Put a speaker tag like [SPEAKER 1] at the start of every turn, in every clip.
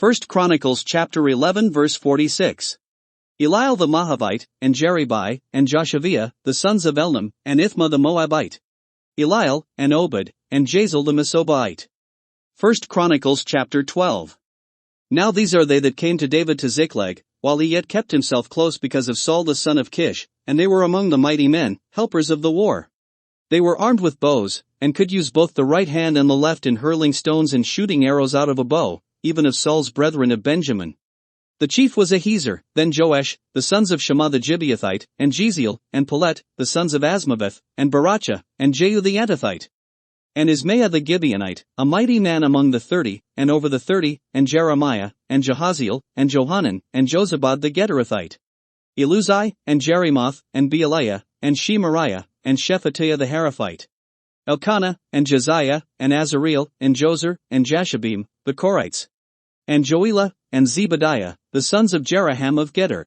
[SPEAKER 1] 1 Chronicles chapter 11 verse 46. Eliel the Mahavite, and Jeribai, and Joshaviah, the sons of Elnam, and Ithma the Moabite. Eliel, and Obed, and Jazel the Mesobahite. 1 Chronicles chapter 12. Now these are they that came to David to Ziklag, while he yet kept himself close because of Saul the son of Kish, and they were among the mighty men, helpers of the war. They were armed with bows, and could use both the right hand and the left in hurling stones and shooting arrows out of a bow, even of Saul's brethren of Benjamin. The chief was Ahiezer, then Joash, the sons of Shammah the Gibeathite, and Jeziel, and Pelet, the sons of Asmaveth, and Barachah, and Jehu the Antothite. And Ismaiah the Gibeonite, a mighty man among the 30, and over the 30, and Jeremiah, and Jahaziel, and Johanan, and Jozabad the Gederathite. Eluzai, and Jerimoth, and Bealiah, and Shemariah, and Shephatiah the Haraphite. Elkanah, and Josiah, and Azareel, and Jozer, and Jashabim, the Korites. And Joelah, and Zebadiah, the sons of Jeraham of Geder.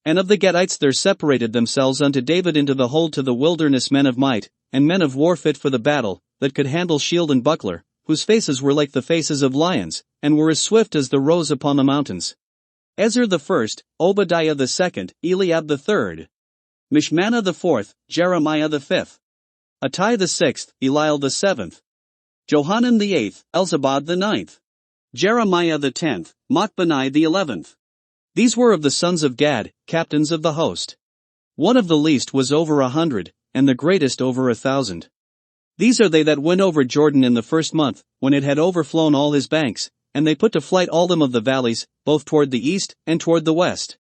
[SPEAKER 1] And of the Gedites there separated themselves unto David into the hold to the wilderness men of might, and men of war fit for the battle, that could handle shield and buckler, whose faces were like the faces of lions, and were as swift as the roes upon the mountains. Ezer the first, Obadiah the second, Eliab the third. Mishmannah the fourth, Jeremiah the fifth. Attai the sixth, Eliel the seventh. Johanan the eighth, Elzabad the ninth. Jeremiah the 10th, Machbani the 11th. These were of the sons of Gad, captains of the host. One of the least was over 100, and the greatest over 1,000. These are they that went over Jordan in the first month, when it had overflown all his banks, and they put to flight all them of the valleys, both toward the east, and toward the west.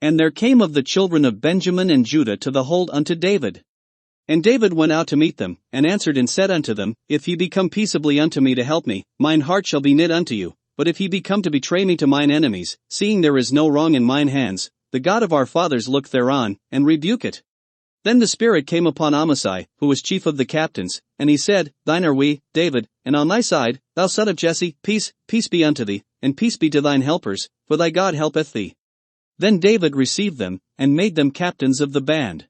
[SPEAKER 1] And there came of the children of Benjamin and Judah to the hold unto David. And David went out to meet them, and answered and said unto them, If ye be come peaceably unto me to help me, mine heart shall be knit unto you, but if ye be come to betray me to mine enemies, seeing there is no wrong in mine hands, the God of our fathers look thereon, and rebuke it. Then the Spirit came upon Amasai, who was chief of the captains, and he said, Thine are we, David, and on thy side, thou son of Jesse, peace, peace be unto thee, and peace be to thine helpers, for thy God helpeth thee. Then David received them, and made them captains of the band.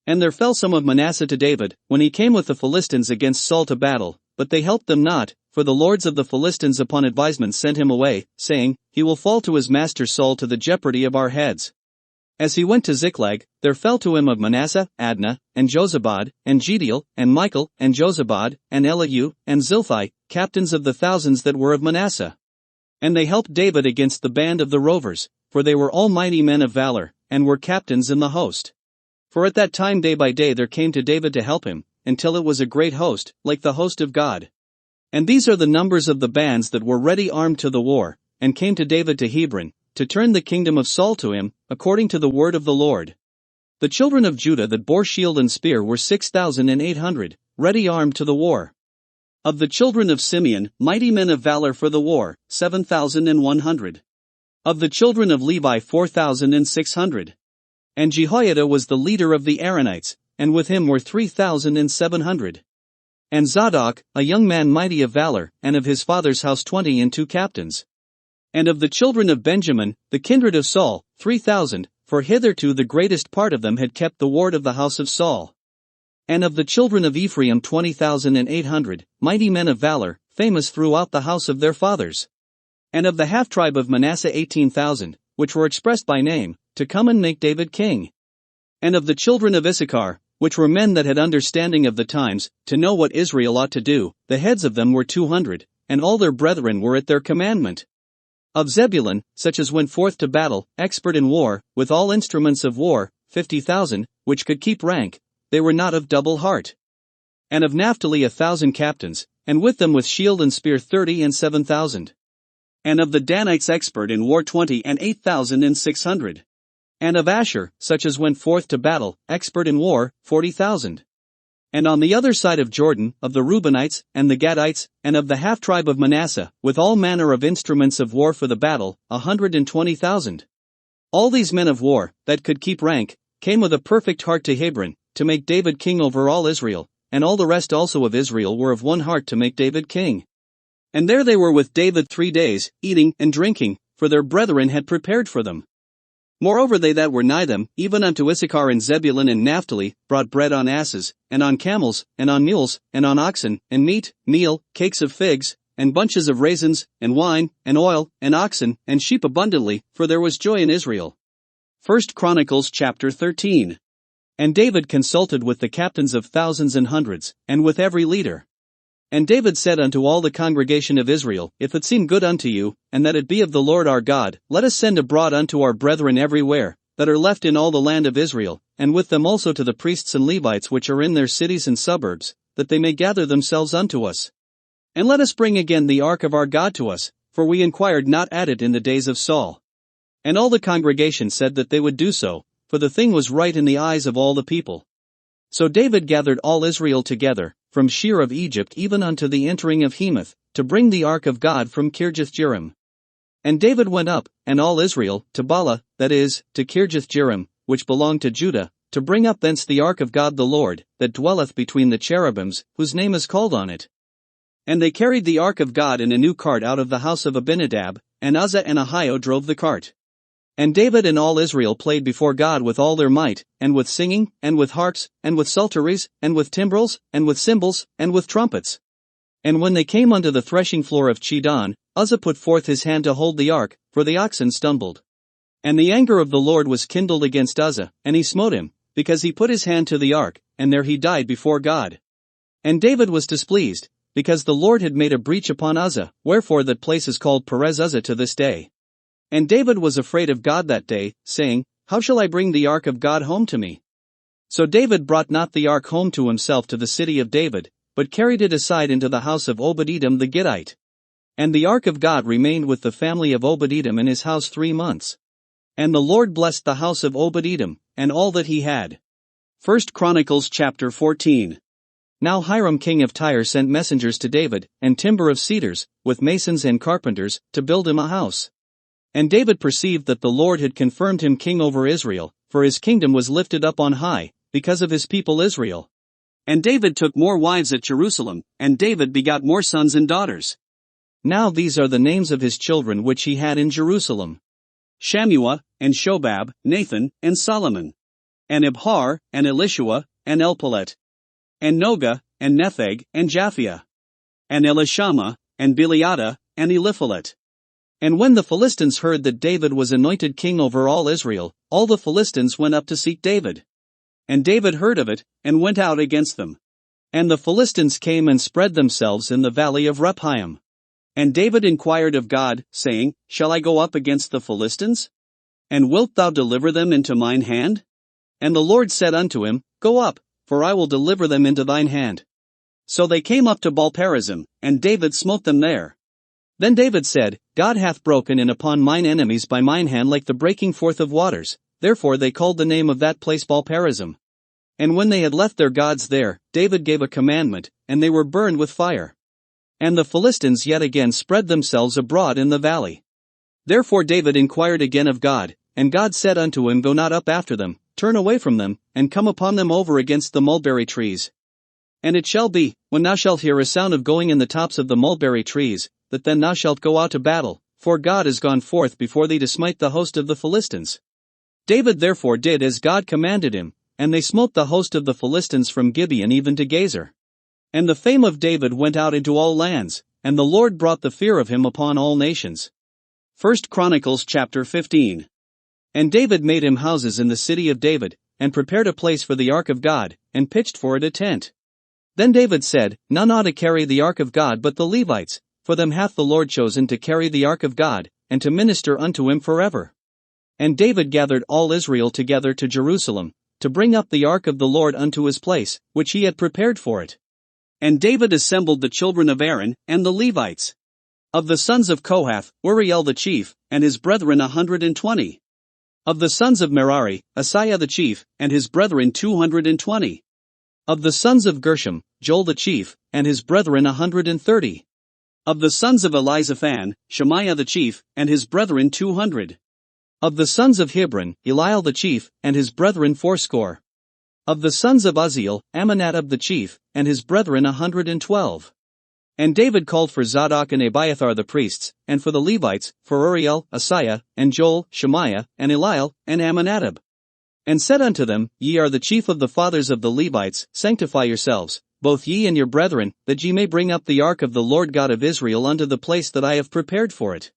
[SPEAKER 1] And there fell some of Manasseh to David, when he came with the Philistines against Saul to battle, but they helped them not, for the lords of the Philistines upon advisement sent him away, saying, He will fall to his master Saul to the jeopardy of our heads. As he went to Ziklag, there fell to him of Manasseh, Adnah, and Jozabad, and Jediel, and Michael, and Jozabad, and Elihu, and Zilthai, captains of the thousands that were of Manasseh. And they helped David against the band of the rovers, for they were all mighty men of valor, and were captains in the host. For at that time day by day there came to David to help him, until it was a great host, like the host of God. And these are the numbers of the bands that were ready armed to the war, and came to David to Hebron, to turn the kingdom of Saul to him, according to the word of the Lord. The children of Judah that bore shield and spear were 6,800, ready armed to the war. Of the children of Simeon, mighty men of valor for the war, 7,100. Of the children of Levi 4,600. And Jehoiada was the leader of the Aaronites, and with him were 3,700. And Zadok, a young man mighty of valor, and of his father's house 22 captains. And of the children of Benjamin, the kindred of Saul, 3,000, for hitherto the greatest part of them had kept the ward of the house of Saul. And of the children of Ephraim 20,800, mighty men of valor, famous throughout the house of their fathers. And of the half-tribe of Manasseh 18,000, which were expressed by name, to come and make David king. And of the children of Issachar, which were men that had understanding of the times, to know what Israel ought to do, the heads of them were 200, and all their brethren were at their commandment. Of Zebulun, such as went forth to battle, expert in war, with all instruments of war, 50,000, which could keep rank, they were not of double heart. And of Naphtali 1,000 captains, and with them with shield and spear 30 and 7,000. And of the Danites expert in war 20 and 8,600. And of Asher, such as went forth to battle, expert in war, 40,000. And on the other side of Jordan, of the Reubenites, and the Gadites, and of the half-tribe of Manasseh, with all manner of instruments of war for the battle, 120,000. All these men of war, that could keep rank, came with a perfect heart to Hebron, to make David king over all Israel, and all the rest also of Israel were of one heart to make David king. And there they were with David 3 days, eating and drinking, for their brethren had prepared for them. Moreover they that were nigh them, even unto Issachar and Zebulun and Naphtali, brought bread on asses, and on camels, and on mules, and on oxen, and meat, meal, cakes of figs, and bunches of raisins, and wine, and oil, and oxen, and sheep abundantly, for there was joy in Israel. 1 Chronicles chapter 13. And David consulted with the captains of thousands and hundreds, and with every leader. And David said unto all the congregation of Israel, If it seem good unto you, and that it be of the Lord our God, let us send abroad unto our brethren everywhere, that are left in all the land of Israel, and with them also to the priests and Levites which are in their cities and suburbs, that they may gather themselves unto us. And let us bring again the ark of our God to us, for we inquired not at it in the days of Saul. And all the congregation said that they would do so, for the thing was right in the eyes of all the people. So David gathered all Israel together, from Shir of Egypt even unto the entering of Hemath, to bring the ark of God from Kirjath-jearim. And David went up, and all Israel, to Bala, that is, to Kirjath-jearim, which belonged to Judah, to bring up thence the ark of God the Lord, that dwelleth between the cherubims, whose name is called on it. And they carried the ark of God in a new cart out of the house of Abinadab, and Uzzah and Ahio drove the cart. And David and all Israel played before God with all their might, and with singing, and with harps, and with psalteries, and with timbrels, and with cymbals, and with trumpets. And when they came unto the threshing floor of Chidon, Uzzah put forth his hand to hold the ark, for the oxen stumbled. And the anger of the Lord was kindled against Uzzah, and he smote him, because he put his hand to the ark, and there he died before God. And David was displeased, because the Lord had made a breach upon Uzzah, wherefore that place is called Perez Uzzah to this day. And David was afraid of God that day, saying, How shall I bring the ark of God home to me? So David brought not the ark home to himself to the city of David, but carried it aside into the house of Obed-Edom the Gittite. And the ark of God remained with the family of Obed-Edom in his house 3 months. And the Lord blessed the house of Obed-Edom, and all that he had. 1 Chronicles chapter 14. Now Hiram king of Tyre sent messengers to David, and timber of cedars, with masons and carpenters, to build him a house. And David perceived that the Lord had confirmed him king over Israel, for his kingdom was lifted up on high, because of his people Israel. And David took more wives at Jerusalem, and David begot more sons and daughters. Now these are the names of his children which he had in Jerusalem: Shammua, and Shobab, Nathan, and Solomon, and Ibhar, and Elishua, and Elpalet, and Noga, and Nepheg, and Japhia, and Elishama, and Biliada, and Eliphalet. And when the Philistines heard that David was anointed king over all Israel, all the Philistines went up to seek David. And David heard of it, and went out against them. And the Philistines came and spread themselves in the valley of Rephaim. And David inquired of God, saying, Shall I go up against the Philistines? And wilt thou deliver them into mine hand? And the Lord said unto him, Go up, for I will deliver them into thine hand. So they came up to Baal-perazim, and David smote them there. Then David said, God hath broken in upon mine enemies by mine hand like the breaking forth of waters. Therefore they called the name of that place Baal-perazim. And when they had left their gods there, David gave a commandment, and they were burned with fire. And the Philistines yet again spread themselves abroad in the valley. Therefore David inquired again of God, and God said unto him, Go not up after them, turn away from them, and come upon them over against the mulberry trees. And it shall be, when thou shalt hear a sound of going in the tops of the mulberry trees, that then thou shalt go out to battle, for God is gone forth before thee to smite the host of the Philistines. David therefore did as God commanded him, and they smote the host of the Philistines from Gibeon even to Gezer. And the fame of David went out into all lands, and the Lord brought the fear of him upon all nations. 1 Chronicles chapter 15. And David made him houses in the city of David, and prepared a place for the ark of God, and pitched for it a tent. Then David said, None ought to carry the ark of God but the Levites, for them hath the Lord chosen to carry the ark of God, and to minister unto him forever. And David gathered all Israel together to Jerusalem, to bring up the ark of the Lord unto his place, which he had prepared for it. And David assembled the children of Aaron, and the Levites. Of the sons of Kohath, Uriel the chief, and his brethren 120. Of the sons of Merari, Asaiah the chief, and his brethren 220. Of the sons of Gershom, Joel the chief, and his brethren 130. Of the sons of Elizaphan, Shemaiah the chief, and his brethren 200. Of the sons of Hebron, Eliel the chief, and his brethren 80. Of the sons of Uzziel, Amminadab the chief, and his brethren 112. And David called for Zadok and Abiathar the priests, and for the Levites, for Uriel, Asaiah, and Joel, Shemaiah, and Eliel, and Amminadab. And said unto them, Ye are the chief of the fathers of the Levites, sanctify yourselves, both ye and your brethren, that ye may bring up the ark of the Lord God of Israel unto the place that I have prepared for it.